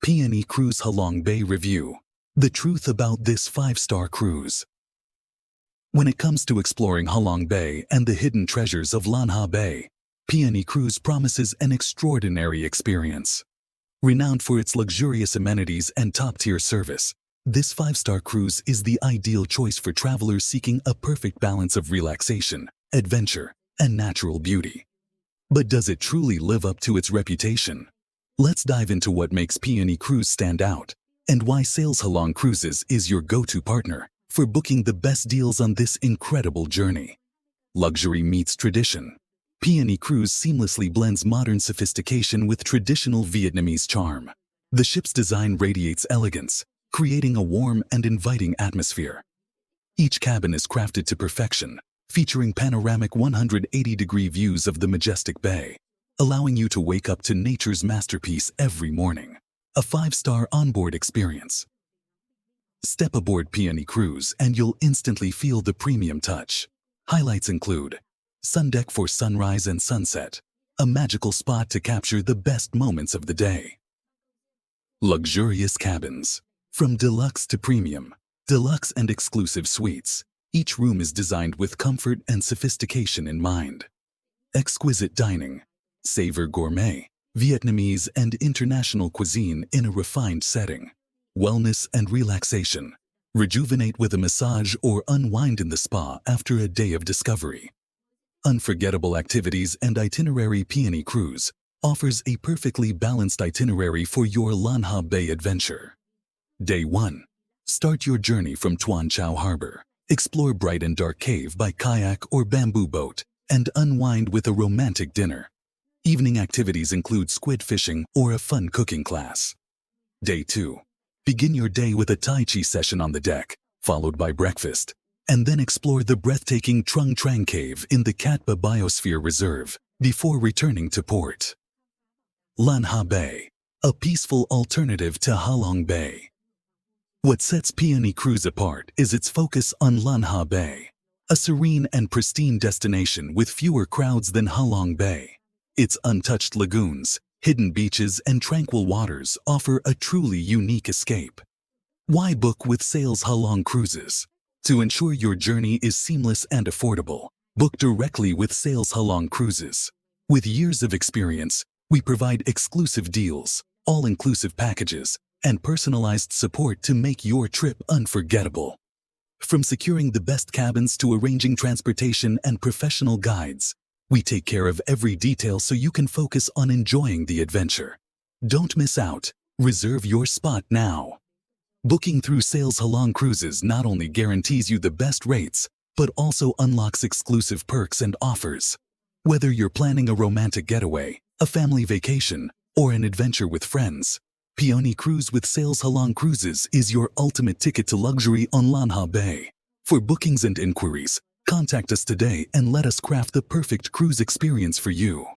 Peony Cruise Halong Bay Review. The truth about this 5-star cruise. When it comes to exploring Halong Bay and the hidden treasures of Lan Ha Bay, Peony Cruise promises an extraordinary experience. Renowned for its luxurious amenities and top-tier service, this 5-star cruise is the ideal choice for travelers seeking a perfect balance of relaxation, adventure, and natural beauty. But does it truly live up to its reputation? Let's dive into what makes Peony Cruise stand out and why Sales Halong Cruises is your go-to partner for booking the best deals on this incredible journey. Luxury meets tradition. Peony Cruise seamlessly blends modern sophistication with traditional Vietnamese charm. The ship's design radiates elegance, creating a warm and inviting atmosphere. Each cabin is crafted to perfection, featuring panoramic 180-degree views of the majestic bay, allowing you to wake up to nature's masterpiece every morning. A 5-star onboard experience. Step aboard Peony Cruise and you'll instantly feel the premium touch. Highlights include sun deck for sunrise and sunset, a magical spot to capture the best moments of the day. Luxurious cabins. From deluxe to premium, deluxe and exclusive suites, each room is designed with comfort and sophistication in mind. Exquisite dining. Savor gourmet, Vietnamese and international cuisine in a refined setting. Wellness and relaxation. Rejuvenate with a massage or unwind in the spa after a day of discovery. Unforgettable activities and Itinerary. Peony Cruise offers a perfectly balanced itinerary for your Lan Ha Bay adventure. Day 1. Start your journey from Tuan Chau Harbor. Explore Bright and Dark Cave by kayak or bamboo boat and unwind with a romantic dinner. Evening activities include squid fishing or a fun cooking class. Day 2. Begin your day with a Tai Chi session on the deck, followed by breakfast, and then explore the breathtaking Trung Trang Cave in the Cat Ba Biosphere Reserve before returning to port. Lan Ha Bay, a peaceful alternative to Halong Bay. What sets Peony Cruise apart is its focus on Lan Ha Bay, a serene and pristine destination with fewer crowds than Halong Bay. Its untouched lagoons, hidden beaches, and tranquil waters offer a truly unique escape. Why book with Sales Halong Cruises? To ensure your journey is seamless and affordable, book directly with Sales Halong Cruises. With years of experience, we provide exclusive deals, all-inclusive packages, and personalized support to make your trip unforgettable. From securing the best cabins to arranging transportation and professional guides, we take care of every detail so you can focus on enjoying the adventure. Don't miss out. Reserve your spot now. Booking through Sales Halong Cruises not only guarantees you the best rates, but also unlocks exclusive perks and offers. Whether you're planning a romantic getaway, a family vacation, or an adventure with friends, Peony Cruise with Sales Halong Cruises is your ultimate ticket to luxury on Lan Ha Bay. For bookings and inquiries, contact us today and let us craft the perfect cruise experience for you.